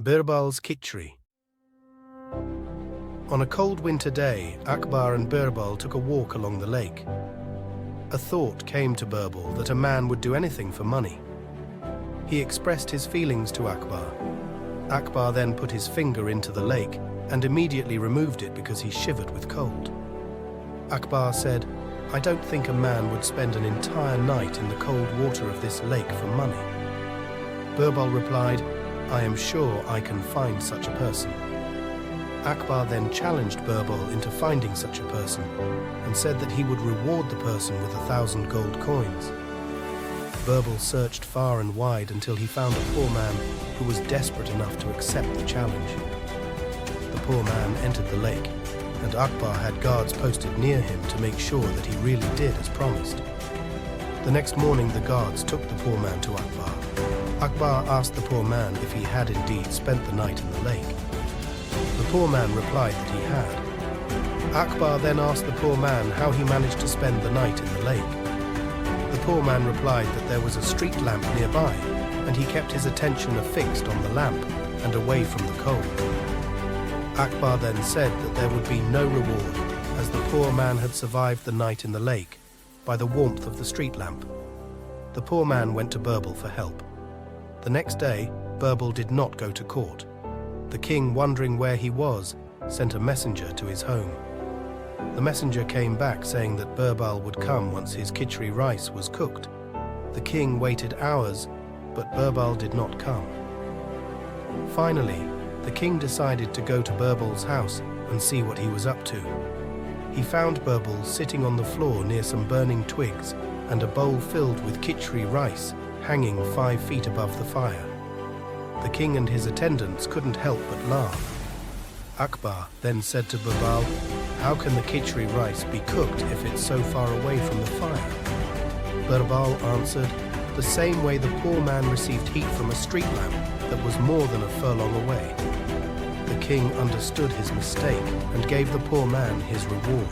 Birbal's khichri. On a cold winter day, Akbar and Birbal took a walk along the lake. A thought came to Birbal that a man would do anything for money. He expressed his feelings to Akbar. Akbar then put his finger into the lake and immediately removed it because he shivered with cold. Akbar said, "I don't think a man would spend an entire night in the cold water of this lake for money." Birbal replied, "I am sure I can find such a person." Akbar then challenged Birbal into finding such a person and said that he would reward the person with 1,000 gold coins. Birbal searched far and wide until he found a poor man who was desperate enough to accept the challenge. The poor man entered the lake, and Akbar had guards posted near him to make sure that he really did as promised. The next morning the guards took the poor man to Akbar. Akbar asked the poor man if he had indeed spent the night in the lake. The poor man replied that he had. Akbar then asked the poor man how he managed to spend the night in the lake. The poor man replied that there was a street lamp nearby, and he kept his attention affixed on the lamp and away from the cold. Akbar then said that there would be no reward, as the poor man had survived the night in the lake by the warmth of the street lamp. The poor man went to Birbal for help. The next day, Birbal did not go to court. The king, wondering where he was, sent a messenger to his home. The messenger came back saying that Birbal would come once his khichri rice was cooked. The king waited hours, but Birbal did not come. Finally, the king decided to go to Birbal's house and see what he was up to. He found Birbal sitting on the floor near some burning twigs and a bowl filled with khichri rice hanging 5 feet above the fire. The king and his attendants couldn't help but laugh. Akbar then said to Birbal, "How can the khichri rice be cooked if it's so far away from the fire?" Birbal answered, "The same way the poor man received heat from a street lamp that was more than a furlong away." The king understood his mistake and gave the poor man his reward.